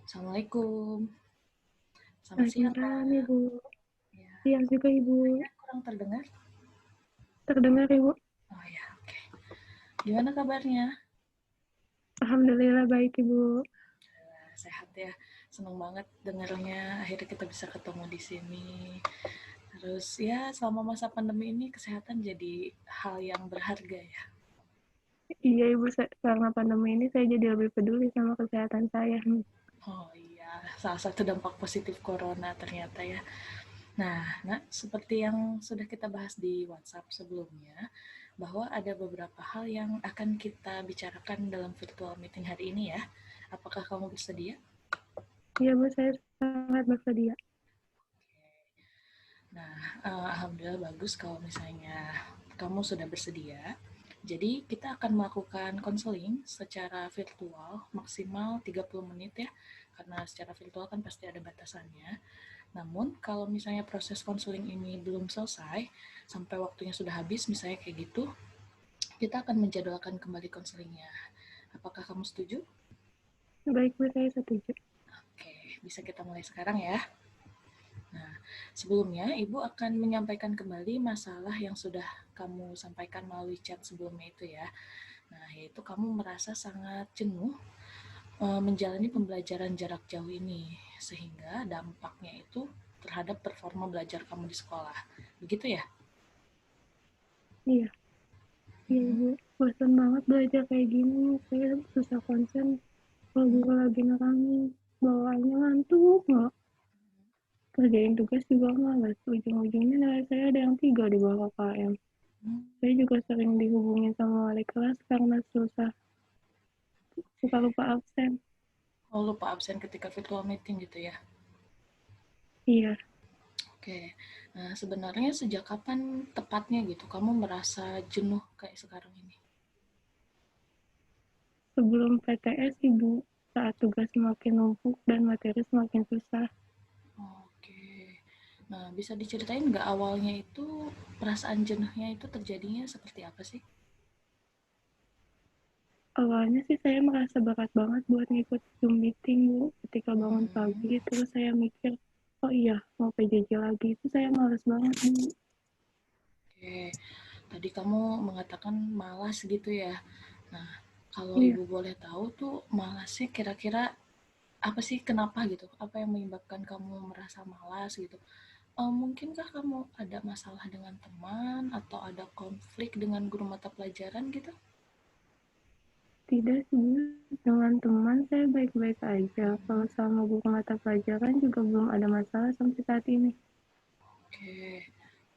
Assalamualaikum. Selamat siang, Waalaikumsalam, Kak. Ibu. Ya, Siang juga, Ibu. suaranya kurang terdengar. Terdengar, Ibu? Oh ya, oke. Gimana kabarnya? Alhamdulillah baik, Ibu. Sehat ya. Senang banget dengarnya. Akhirnya kita bisa ketemu di sini. Terus ya, selama masa pandemi ini kesehatan jadi hal yang berharga ya. Iya, Ibu. Karena pandemi ini saya jadi lebih peduli sama kesehatan saya. Oh iya, salah satu dampak positif corona ternyata ya. Nah, seperti yang sudah kita bahas di WhatsApp sebelumnya, bahwa ada beberapa hal yang akan kita bicarakan dalam virtual meeting hari ini ya. Apakah kamu bersedia? Iya, Bu. Saya sangat bersedia. Nah, alhamdulillah bagus kalau misalnya kamu sudah bersedia. Jadi, kita akan melakukan konseling secara virtual maksimal 30 menit ya. Karena secara virtual kan pasti ada batasannya. Namun, kalau misalnya proses konseling ini belum selesai, sampai waktunya sudah habis, misalnya kayak gitu, kita akan menjadwalkan kembali konselingnya. Apakah kamu setuju? Baik, Bu. Saya setuju. Oke, bisa kita mulai sekarang ya. Nah, sebelumnya Ibu akan menyampaikan kembali masalah yang sudah kamu sampaikan melalui chat sebelumnya itu ya. Nah, yaitu kamu merasa sangat jenuh menjalani pembelajaran jarak jauh ini, sehingga dampaknya itu terhadap performa belajar kamu di sekolah. Begitu ya? Iya. Iya, Hmm. Ibu. Bosan banget belajar kayak gini. Saya susah konsen. Kalau guru lagi nerangin, bawaannya ngantuk nggak. Kerjain tugas juga malas. Ujung-ujungnya nilai saya ada yang 3 di bawah KKM. Hmm. Saya juga sering dihubungin sama wali kelas karena suka lupa absen. Oh, lupa absen ketika virtual meeting gitu ya? Iya. Oke, nah sebenarnya sejak kapan tepatnya gitu kamu merasa jenuh kayak sekarang ini? Sebelum PTS, Ibu, saat tugas semakin numpuk dan materi semakin susah. Oke, nah bisa diceritain nggak awalnya itu perasaan jenuhnya itu terjadinya seperti apa sih? Awalnya sih saya merasa berat banget buat ngikut Zoom meeting, Bu. Ketika bangun Hmm. pagi, terus saya mikir, oh iya, mau PJJ lagi. Itu saya males banget, Bu. Oke, tadi kamu mengatakan malas gitu ya. Nah, kalau Iya, ibu boleh tahu tuh malasnya kira-kira apa sih, kenapa gitu? Apa yang menyebabkan kamu merasa malas gitu? Mungkinkah kamu ada masalah dengan teman atau ada konflik dengan guru mata pelajaran gitu? tidak sih, Bu. Dengan teman saya baik-baik aja. Kalau sama guru mata pelajaran juga belum ada masalah sampai saat ini. Oke,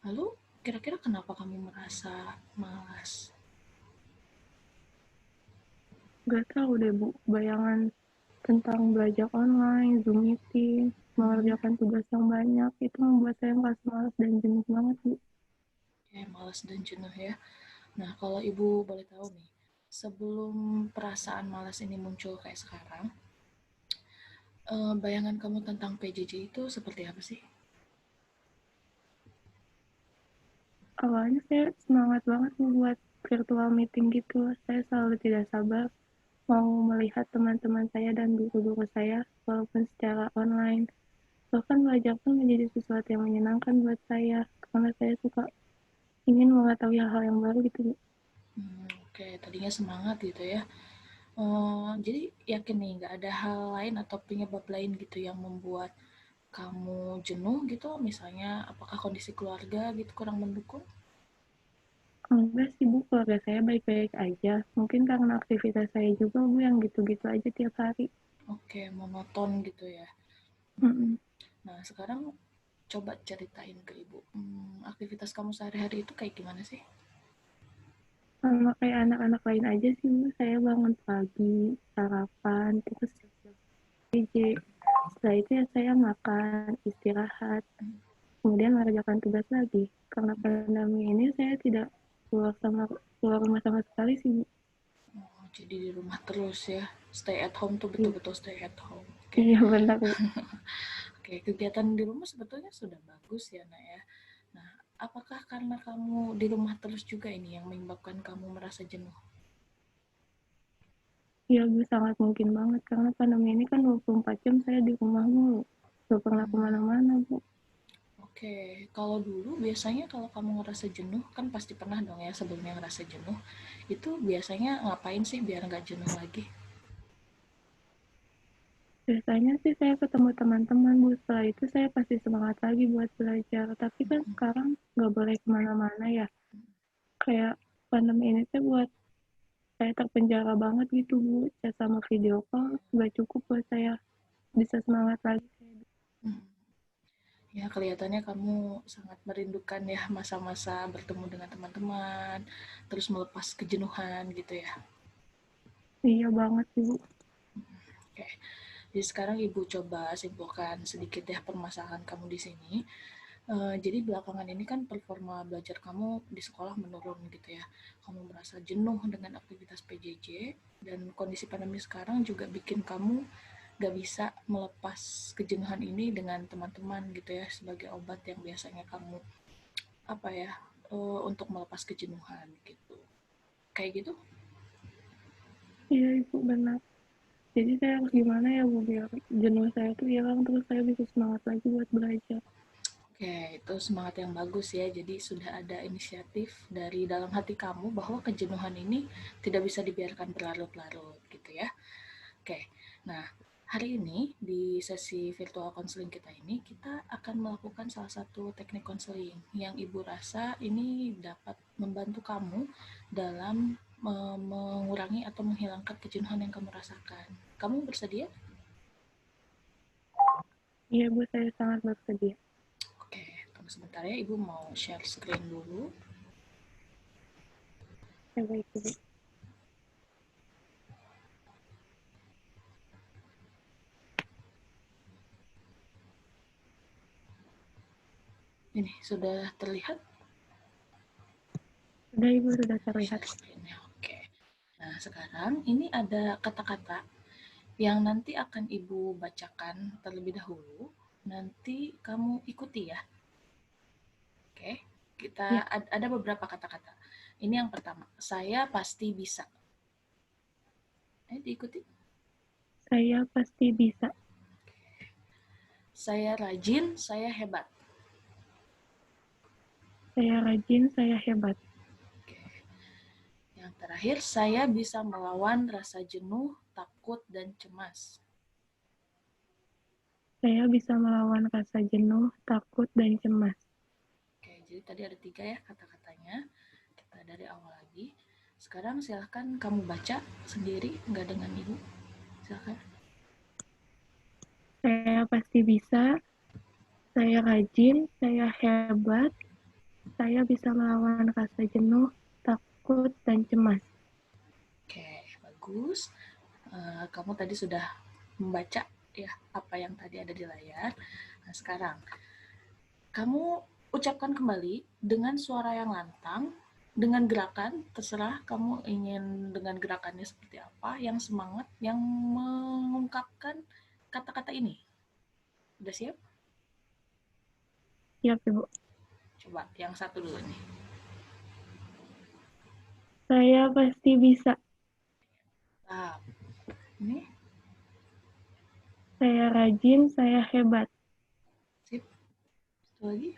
lalu kira-kira kenapa kamu merasa malas? Gak tahu deh, Bu. Bayangan tentang belajar online, Zoom meeting, Hmm, mengerjakan tugas yang banyak, itu membuat saya merasa malas dan jenuh banget, Bu. oke, malas dan jenuh ya. Nah, kalau ibu boleh tahu nih, sebelum perasaan malas ini muncul kayak sekarang, bayangan kamu tentang PJJ itu seperti apa sih? Awalnya saya semangat banget membuat virtual meeting gitu. Saya selalu tidak sabar mau melihat teman-teman saya dan guru-guru saya walaupun secara online. Bahkan belajar pun menjadi sesuatu yang menyenangkan buat saya karena saya suka ingin mengetahui hal-hal yang baru gitu. Oke, tadinya semangat gitu ya. Jadi yakin nih nggak ada hal lain atau penyebab lain gitu yang membuat kamu jenuh gitu? Misalnya apakah kondisi keluarga gitu kurang mendukung? Enggak sih, Bu, keluarga saya baik-baik aja. Mungkin karena aktivitas saya juga, Bu, yang gitu-gitu aja tiap hari. Oke, monoton gitu ya. Mm-mm. Nah, sekarang coba ceritain ke ibu, aktivitas kamu sehari-hari itu kayak gimana sih? Sama kayak anak-anak lain aja sih, Bu. Saya bangun pagi, sarapan, terus PJ. Setelah itu ya saya makan, istirahat, kemudian mengerjakan tugas lagi. Karena pandemi ini saya tidak keluar rumah sama sekali sih, Bu. Oh, jadi di rumah terus ya. Stay at home tuh Iya, betul-betul stay at home. Oke. iya benar, Bu. Oke, kegiatan di rumah sebetulnya sudah bagus ya, Nak ya. Nah, apakah karena kamu di rumah terus juga ini yang menyebabkan kamu merasa jenuh? Iya Bu, sangat mungkin banget karena pandemi ini kan 24 jam saya di rumah mulu. Gak pernah kemana-mana Bu. Oke, kalau dulu biasanya kalau kamu ngerasa jenuh, kan pasti pernah dong ya sebelumnya ngerasa jenuh, itu biasanya ngapain sih biar nggak jenuh lagi? Biasanya sih saya ketemu teman-teman Bu, setelah itu saya pasti semangat lagi buat belajar. Tapi kan sekarang nggak boleh kemana-mana ya. Kayak pandemi ini tuh buat saya terpenjara banget gitu Bu. Chat sama video call nggak cukup buat saya bisa semangat lagi. Hmm. Ya, kelihatannya kamu sangat merindukan ya masa-masa bertemu dengan teman-teman, terus melepas kejenuhan gitu ya. Iya banget sih Bu. Oke, jadi sekarang Ibu coba simpulkan sedikit ya permasalahan kamu di sini. Jadi belakangan ini kan performa belajar kamu di sekolah menurun gitu ya. Kamu merasa jenuh dengan aktivitas PJJ dan kondisi pandemi sekarang juga bikin kamu gak bisa melepas kejenuhan ini dengan teman-teman gitu ya sebagai obat yang biasanya kamu apa ya untuk melepas kejenuhan gitu. Kayak gitu. Iya Ibu benar. Jadi saya harus gimana ya Bu biar jenuh saya tuh hilang terus saya bisa semangat lagi buat belajar. Oke, itu semangat yang bagus ya. Jadi sudah ada inisiatif dari dalam hati kamu bahwa kejenuhan ini tidak bisa dibiarkan berlarut-larut gitu ya. Oke, nah hari ini di sesi virtual counseling kita ini kita akan melakukan salah satu teknik counseling yang Ibu rasa ini dapat membantu kamu dalam mengurangi atau menghilangkan kejenuhan yang kamu rasakan. Kamu bersedia? Iya Bu, saya sangat bersedia. Oke, tunggu sebentar ya. Ibu mau share screen dulu. Ya baik Bu. Ini sudah terlihat Sudah Ibu, sudah terlihat. share screen-nya. Oke. Nah, sekarang ini ada kata-kata yang nanti akan Ibu bacakan terlebih dahulu. Nanti kamu ikuti ya. Oke. Kita Ya, ada beberapa kata-kata. Ini yang pertama. Saya pasti bisa. Diikuti. saya pasti bisa. Saya rajin, saya hebat. Saya rajin, saya hebat. Oke. Yang terakhir, saya bisa melawan rasa jenuh, takut, dan cemas. Saya bisa melawan rasa jenuh, takut, dan cemas. Oke, jadi tadi ada 3 ya kata-katanya. Kita dari awal lagi. Sekarang silahkan kamu baca sendiri, nggak dengan ibu. Silahkan. Saya pasti bisa. Saya rajin, saya hebat. Saya bisa melawan rasa jenuh, takut, dan cemas. Oke, bagus. Kamu tadi sudah membaca ya apa yang tadi ada di layar. Nah, sekarang kamu ucapkan kembali dengan suara yang lantang, dengan gerakan, terserah kamu ingin dengan gerakannya seperti apa, yang semangat, yang mengungkapkan kata-kata ini. Udah siap? Siap, Ibu. Coba yang satu dulu nih. Saya pasti bisa. Nah, ini Saya rajin, saya hebat. sip. Satu lagi.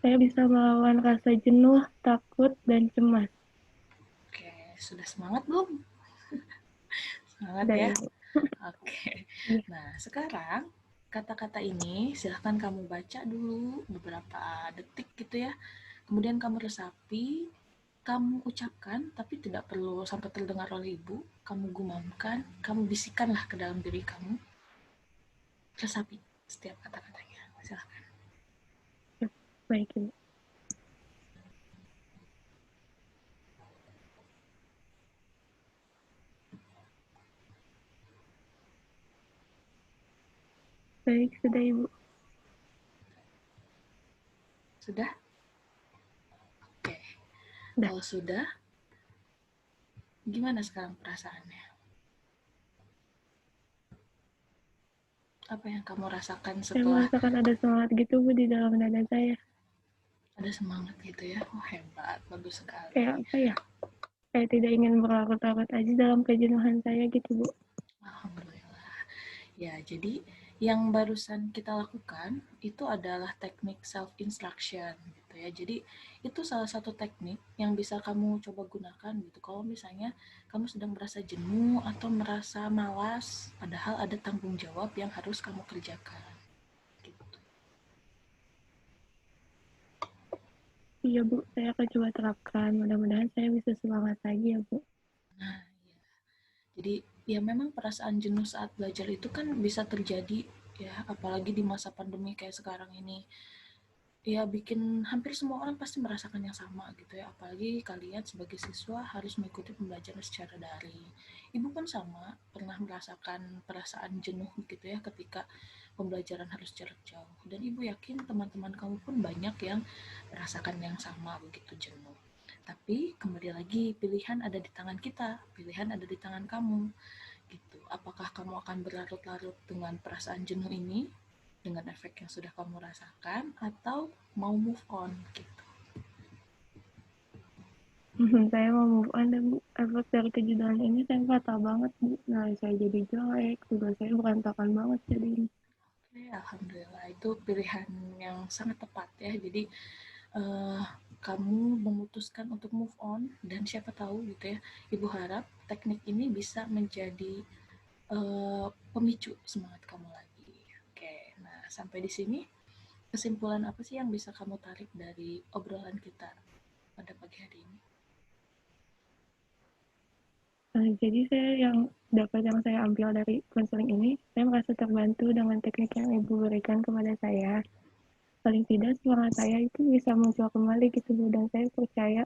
Saya bisa melawan rasa jenuh, takut, dan cemas. Oke, sudah semangat belum? Semangat Udah, ya. Ibu. Oke. Iya. Nah, sekarang kata-kata ini silahkan kamu baca dulu beberapa detik gitu ya. Kemudian kamu resapi, kamu ucapkan, tapi tidak perlu sampai terdengar oleh ibu. Kamu gumamkan, kamu bisikanlah ke dalam diri kamu. Resapi setiap kata-katanya. Silahkan. Ya, baik, Ibu. Baik, sudah, Ibu. Sudah? Oke. Udah. Kalau sudah, gimana sekarang perasaannya? Apa yang kamu rasakan Saya setelah merasakan ada semangat gitu, Bu, di dalam dada saya. ada semangat gitu ya? Oh, hebat, bagus sekali. Kayak apa ya? Saya tidak ingin berlarut-larut aja dalam kejenuhan saya gitu, Bu. Alhamdulillah. Ya, jadi yang barusan kita lakukan itu adalah teknik self instruction gitu ya. Jadi itu salah satu teknik yang bisa kamu coba gunakan gitu. Kalau misalnya kamu sedang merasa jenuh atau merasa malas, padahal ada tanggung jawab yang harus kamu kerjakan. Gitu. Iya, Bu. Saya akan coba terapkan. Mudah-mudahan saya bisa semangat lagi ya, Bu. Nah, ya. Jadi ya memang perasaan jenuh saat belajar itu kan bisa terjadi ya, apalagi di masa pandemi kayak sekarang ini. Ya bikin hampir semua orang pasti merasakan yang sama gitu ya, apalagi kalian sebagai siswa harus mengikuti pembelajaran secara daring. Ibu pun sama pernah merasakan perasaan jenuh gitu ya ketika pembelajaran harus jarak jauh, dan ibu yakin teman-teman kamu pun banyak yang merasakan yang sama begitu jenuh. Tapi kembali lagi, pilihan ada di tangan kita, pilihan ada di tangan kamu gitu. Apakah kamu akan berlarut-larut dengan perasaan jenuh ini dengan efek yang sudah kamu rasakan, atau mau move on gitu. Saya mau move on dan Bu, efek dari kejenuhan ini saya fatal banget, Bu. Nah, saya jadi jelek, tugas saya berantakan banget jadi ini. Oke, alhamdulillah itu pilihan yang sangat tepat ya. Jadi uh, kamu memutuskan untuk move on, dan siapa tahu gitu ya, ibu harap teknik ini bisa menjadi pemicu semangat kamu lagi. Oke, nah sampai di sini kesimpulan apa sih yang bisa kamu tarik dari obrolan kita pada pagi hari ini? Jadi yang saya ambil dari konseling ini, saya merasa terbantu dengan teknik yang Ibu berikan kepada saya. Paling tidak semangat saya itu bisa muncul kembali gitu, Bu. Dan saya percaya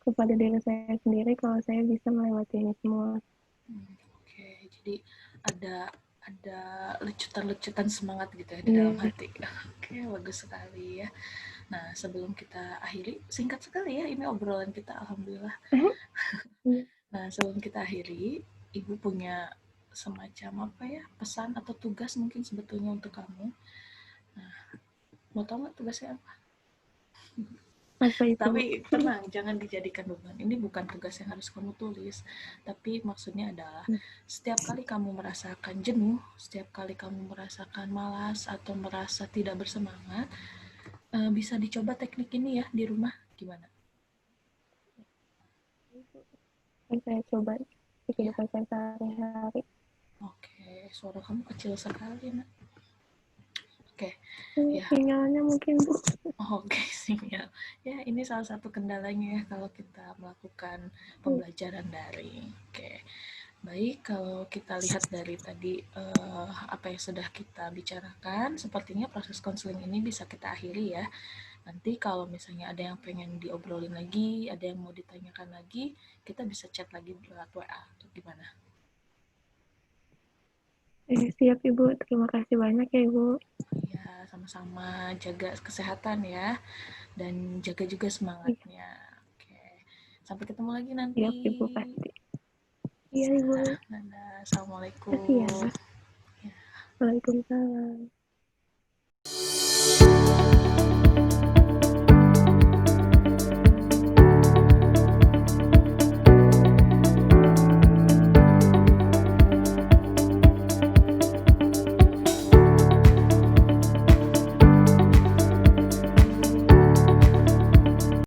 kepada diri saya sendiri kalau saya bisa melewati ini semua. Oke, jadi ada ada lecutan-lecutan semangat gitu ya di dalam Iya. hati. Oke, bagus sekali ya. Nah, sebelum kita akhiri, singkat sekali ya ini obrolan kita, alhamdulillah. Iya. Nah, sebelum kita akhiri, Ibu punya semacam apa ya, pesan atau tugas mungkin sebetulnya untuk kamu. Nah, mau tahu nggak tugasnya apa? Apa itu, Bu? Tapi tenang, jangan dijadikan beban. Ini bukan tugas yang harus kamu tulis, tapi maksudnya adalah setiap kali kamu merasakan jenuh, setiap kali kamu merasakan malas atau merasa tidak bersemangat, bisa dicoba teknik ini ya di rumah. Gimana? Yang saya coba di Ya, kehidupan saya sehari-hari. oke. Suara kamu kecil sekali, nak. Oke, ya. Sinyalnya mungkin, Bu. Oke, sinyal. Ya, ini salah satu kendalanya ya kalau kita melakukan pembelajaran daring. Oke. Baik, kalau kita lihat dari tadi apa yang sudah kita bicarakan, sepertinya proses konseling ini bisa kita akhiri ya. Nanti kalau misalnya ada yang pengen diobrolin lagi, ada yang mau ditanyakan lagi, kita bisa chat lagi lewat WA. Atau gimana? Siap, Ibu. Terima kasih banyak ya, Ibu. Ya, sama-sama jaga kesehatan ya, dan jaga juga Iya, semangatnya. Oke, sampai ketemu lagi nanti. siap, Ibu pasti. Iya, Ibu. Nah, dadah. Kasih Assalamualaikum. ya. Ya. Waalaikumsalam.